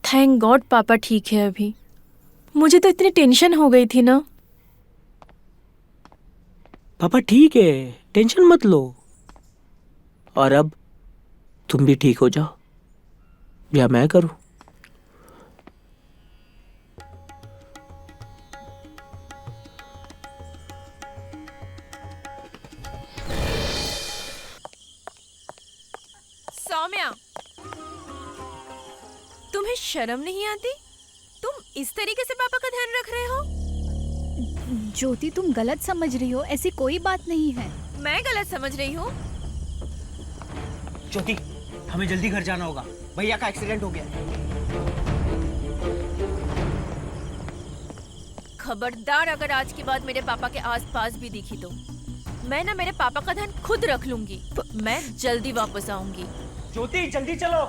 Thank God पापा ठीक है अभी। मुझे तो इतनी टेंशन हो गई थी ना। पापा ठीक है, टेंशन मत लो। और अब तुम भी ठीक हो जाओ या मैं करूं? सौम्या, तुम्हें शर्म नहीं आती? तुम इस तरीके से पापा का ध्यान रख रहे हो? ज्योति, तुम गलत समझ रही हो, ऐसी कोई बात नहीं है। मैं गलत समझ रही हूँ? ज्योति, हमें जल्दी घर जाना होगा, भैया का एक्सीडेंट हो गया। खबरदार अगर आज के बाद मेरे पापा के आसपास भी दिखी तो मैं ना मेरे पापा का ध्यान खुद रख लूंगी। मैं जल्दी वापस आऊंगी। ज्योति जल्दी चलो।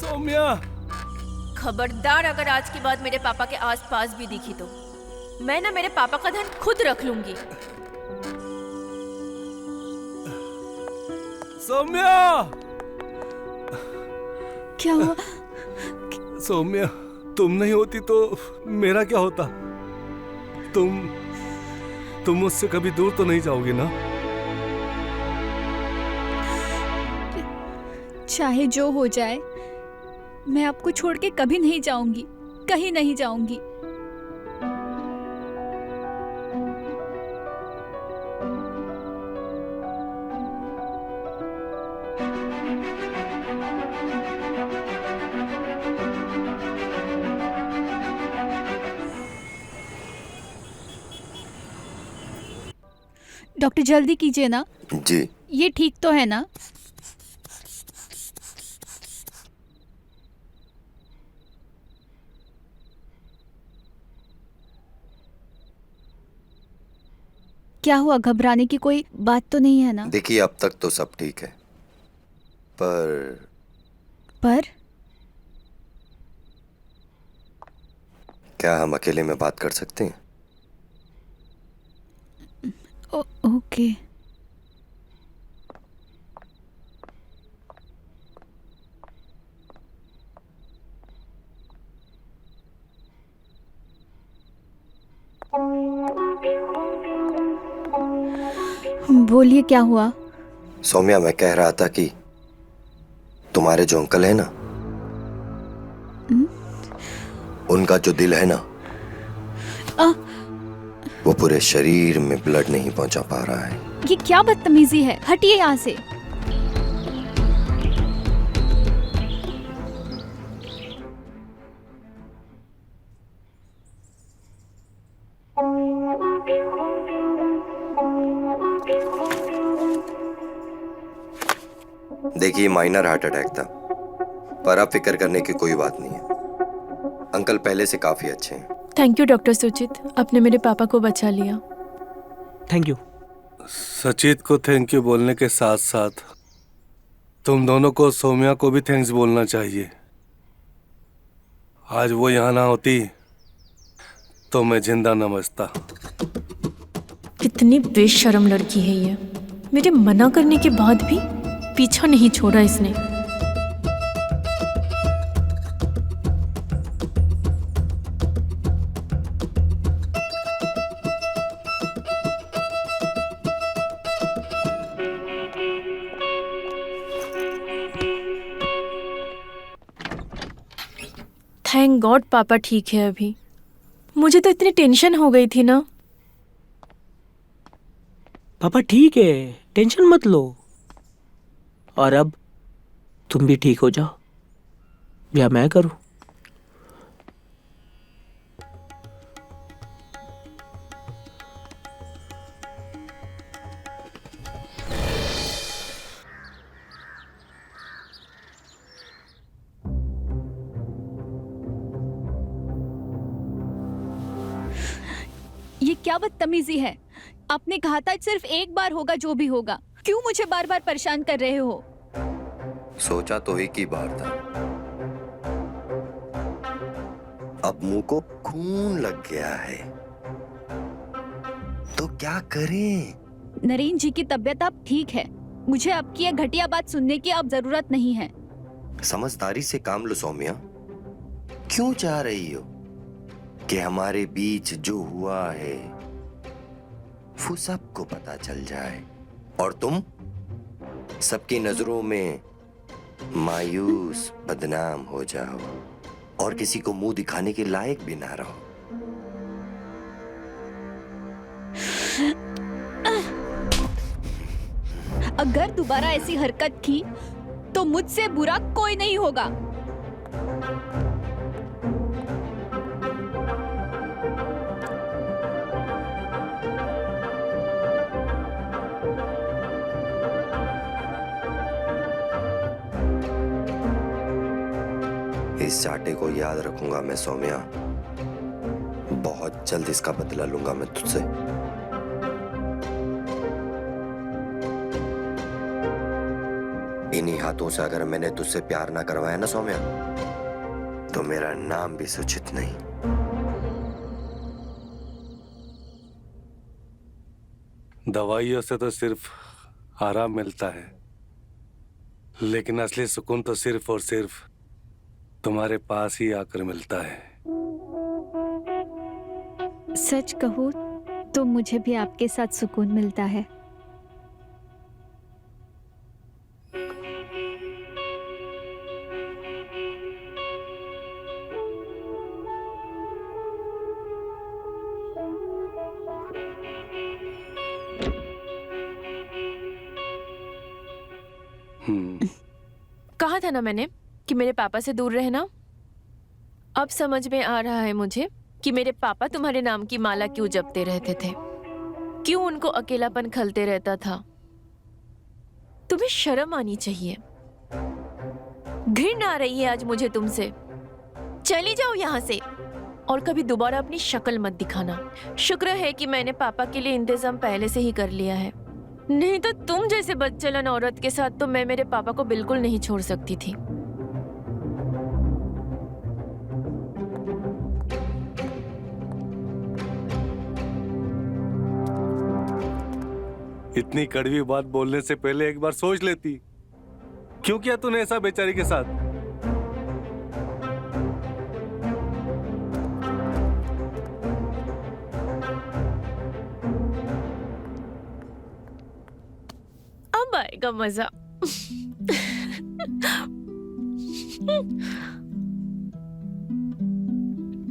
सौम्या, खबरदार अगर आज के बाद मेरे पापा के आसपास भी दिखी तो मैं ना मेरे पापा का ध्यान खुद रख लूंगी। सौम्या, क्या हुआ? सौम्या, तुम नहीं होती तो मेरा क्या होता? तुम मुझसे कभी दूर तो नहीं जाओगी ना? चाहे जो हो जाए, मैं आपको छोड़ के कभी नहीं जाऊंगी, कहीं नहीं जाऊंगी। डॉक्टर जल्दी कीजिए ना। जी। ये ठीक तो है ना? क्या हुआ? घबराने की कोई बात तो नहीं है ना? देखिए, अब तक तो सब ठीक है, पर क्या हम अकेले में बात कर सकते हैं? ओके। बोलिए, क्या हुआ? सौम्या, मैं कह रहा था कि तुम्हारे जो अंकल है ना, उनका जो दिल है ना, वो पूरे शरीर में ब्लड नहीं पहुंचा पा रहा है। ये क्या बदतमीजी है? हटिए यहाँ से। देखिए, माइनर हार्ट अटैक था, पर अब फिक्र करने की कोई बात नहीं है। अंकल पहले से काफी अच्छे हैं। थैंक यू डॉक्टर सुचित, आपने मेरे पापा को बचा लिया। Thank you. सचित को थैंक यू बोलने के साथ साथ तुम दोनों को, सौम्या को भी थैंक्स बोलना चाहिए। आज वो यहाँ ना होती तो मैं जिंदा न बचता। कितनी बेशर्म लड़की है ये। मेरे मना करने के बाद भी पीछा नहीं छोड़ा इसने। थैंक गॉड पापा ठीक है अभी। मुझे तो इतनी टेंशन हो गई थी ना। पापा ठीक है, टेंशन मत लो। और अब तुम भी ठीक हो जाओ या मैं करूं? ये क्या बदतमीजी है? आपने कहा था सिर्फ एक बार होगा जो भी होगा। क्यों मुझे बार बार परेशान कर रहे हो? सोचा तो एक ही बार था, अब मुंह को खून लग गया है, तो क्या करें? नरेन जी की तबीयत अब ठीक है। मुझे आपकी ये घटिया बात सुनने की अब जरूरत नहीं है। समझदारी से काम लो सौम्या। क्यों चाह रही हो कि हमारे बीच जो हुआ है वो सबको पता चल जाए और तुम सबकी नजरों में मायूस बदनाम हो जाओ और किसी को मुंह दिखाने के लायक भी ना रहो? अगर दोबारा ऐसी हरकत की तो मुझसे बुरा कोई नहीं होगा। इस चाटे को याद रखूंगा मैं सौम्या। बहुत जल्द इसका बदला लूंगा मैं तुझसे। इन्हीं हाथों से अगर मैंने तुझसे प्यार ना करवाया ना सौम्या, तो मेरा नाम भी सुचित नहीं। दवाइयों से तो सिर्फ आराम मिलता है, लेकिन असली सुकून तो सिर्फ और सिर्फ तुम्हारे पास ही आकर मिलता है। सच कहूँ तो मुझे भी आपके साथ सुकून मिलता है। कहा था ना मैंने कि मेरे पापा से दूर रहना। अब समझ में आ रहा है मुझे कि मेरे पापा तुम्हारे नाम की माला क्यों जपते रहते थे, क्यों उनको अकेलापन खलते रहता था। तुम्हें शर्म आनी चाहिए। घृणा आ रही है आज मुझे तुमसे। चली जाओ यहाँ से और कभी दोबारा अपनी शक्ल मत दिखाना। शुक्र है कि मैंने पापा के लिए इंतजाम पहले से ही कर लिया है, नहीं तो तुम जैसे बदचलन औरत के साथ तो मैं मेरे पापा को बिल्कुल नहीं छोड़ सकती थी। इतनी कड़वी बात बोलने से पहले एक बार सोच लेती। क्यों किया तूने ऐसा बेचारी के साथ? अब आएगा मजा।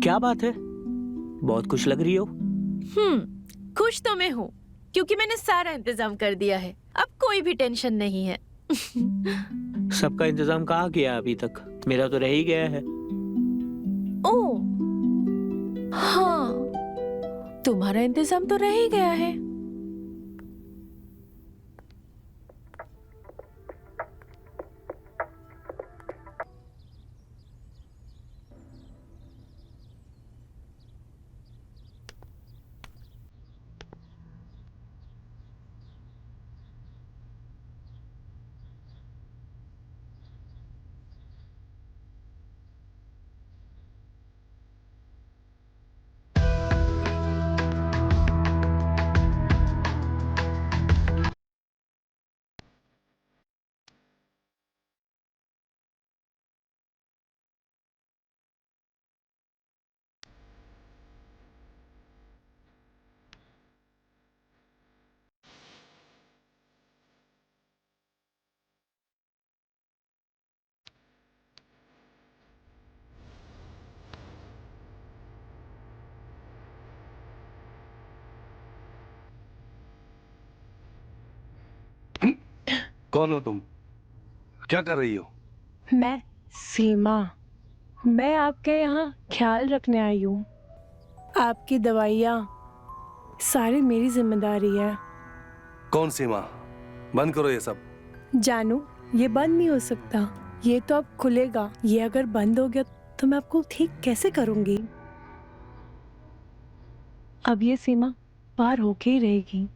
क्या बात है, बहुत खुश लग रही हो। खुश तो मैं हूँ क्योंकि मैंने सारा इंतजाम कर दिया है। अब कोई भी टेंशन नहीं है। सबका इंतजाम कहाँ किया अभी तक? मेरा तो रह ही गया है। ओ हाँ, तुम्हारा इंतजाम तो रह ही गया है। कौन हो तुम? क्या कर रही हो? मैं सीमा, मैं आपके यहाँ ख्याल रखने आई हूँ। आपकी दवाइयाँ सारी मेरी जिम्मेदारी है। कौन सी माँ? बंद करो ये सब। जानू, ये बंद नहीं हो सकता। ये तो अब खुलेगा। ये अगर बंद हो गया तो मैं आपको ठीक कैसे करूँगी? अब ये सीमा पार होके ही रहेगी।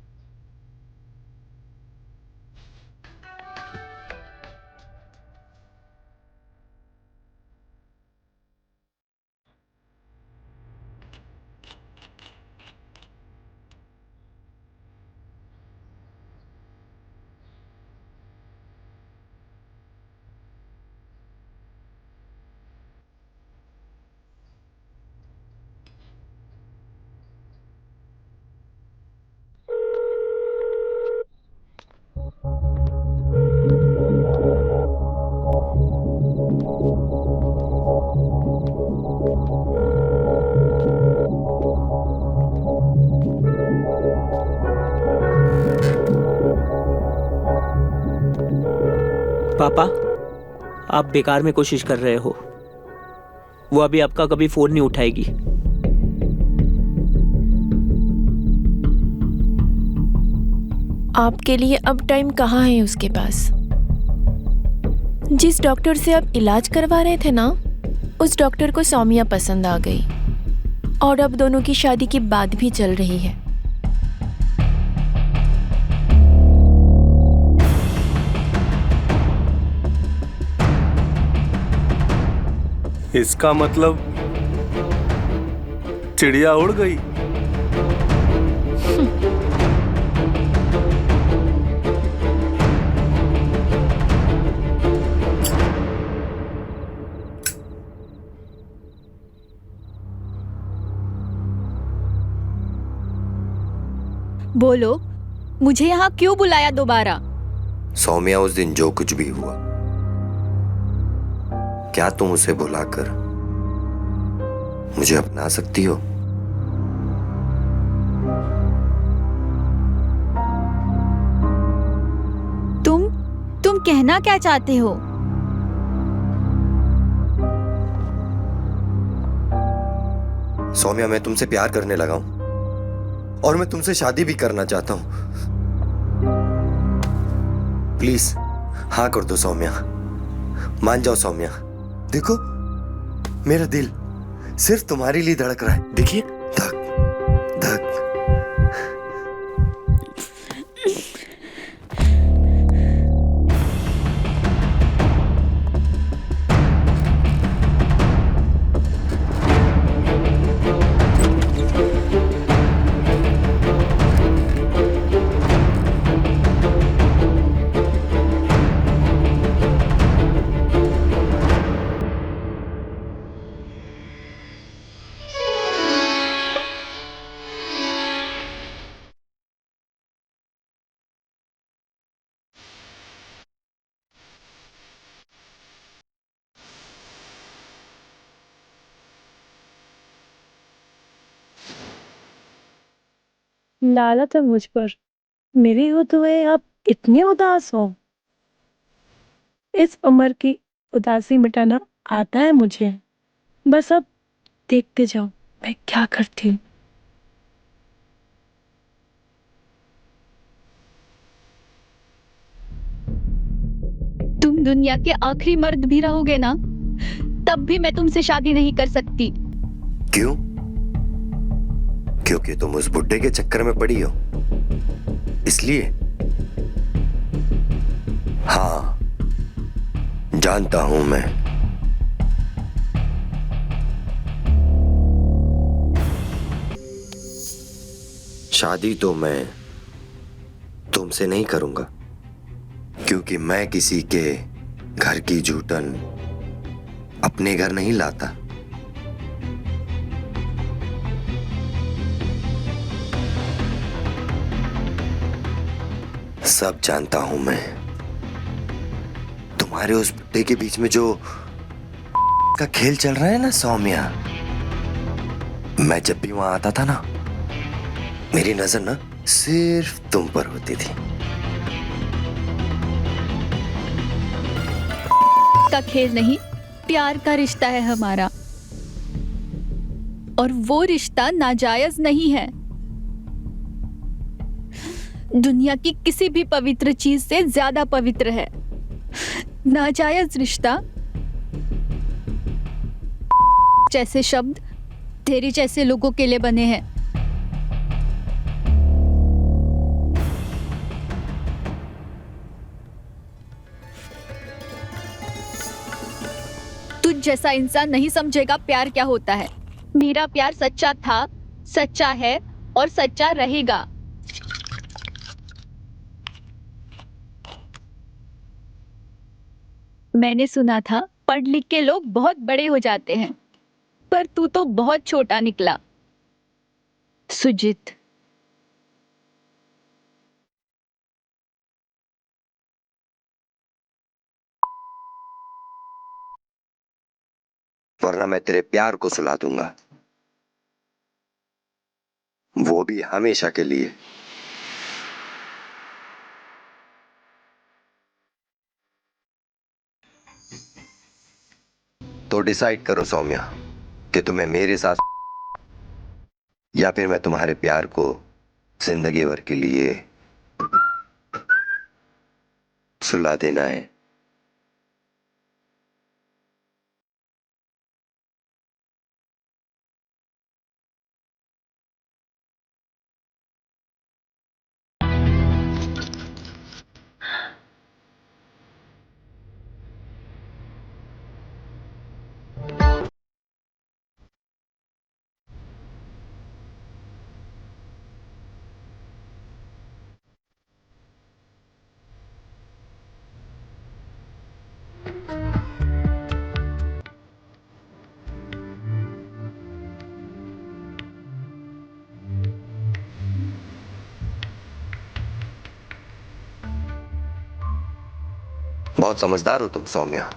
पापा, आप बेकार में कोशिश कर रहे हो। वो अभी आपका कभी फोन नहीं उठाएगी। आपके लिए अब टाइम कहाँ है उसके पास? जिस डॉक्टर से आप इलाज करवा रहे थे ना, उस डॉक्टर को सौम्या पसंद आ गई और अब दोनों की शादी की बात भी चल रही है। इसका मतलब चिड़िया उड़ गई। बोलो, मुझे यहाँ क्यों बुलाया दोबारा? सौम्या, उस दिन जो कुछ भी हुआ, क्या तुम उसे बुलाकर मुझे अपना सकती हो? तुम कहना क्या चाहते हो? सौम्या, मैं तुमसे प्यार करने लगा हूं और मैं तुमसे शादी भी करना चाहता हूं। प्लीज हाँ कर दो सौम्या, मान जाओ सौम्या। देखो, मेरा दिल सिर्फ तुम्हारे लिए धड़क रहा है। देखिए, धक धक। लालत है मुझ पर। मेरी होते हुए आप इतने उदास हो। इस उम्र की उदासी मिटाना आता है मुझे। बस अब देखते जाओ मैं क्या करती हूँ। तुम दुनिया के आखिरी मर्द भी रहोगे ना, तब भी मैं तुमसे शादी नहीं कर सकती। क्यों? क्योंकि तुम उस बुड्ढे के चक्कर में पड़ी हो, इसलिए? हाँ, जानता हूं मैं। शादी तो मैं तुमसे नहीं करूंगा, क्योंकि मैं किसी के घर की जूठन अपने घर नहीं लाता। सब जानता हूं मैं। तुम्हारे उस बुड्ढे के बीच में जो का खेल चल रहा है ना सौम्या, मैं जब भी वहां आता था ना, मेरी नजर ना सिर्फ तुम पर होती थी। का खेल नहीं, प्यार का रिश्ता है हमारा, और वो रिश्ता नाजायज नहीं है। दुनिया की किसी भी पवित्र चीज से ज्यादा पवित्र है। नाजायज रिश्ता जैसे शब्द तेरी जैसे लोगों के लिए बने हैं। तुझ जैसा इंसान नहीं समझेगा प्यार क्या होता है। मेरा प्यार सच्चा था, सच्चा है और सच्चा रहेगा। मैंने सुना था पढ़ लिख के लोग बहुत बड़े हो जाते हैं, पर तू तो बहुत छोटा निकला, सुजीत। वरना मैं तेरे प्यार को सुला दूंगा, वो भी हमेशा के लिए। तो डिसाइड करो सौम्या कि तुम्हें मेरे साथ या फिर मैं तुम्हारे प्यार को जिंदगी भर के लिए सुला देना है। बहुत समझदार हो तुम सौम्या।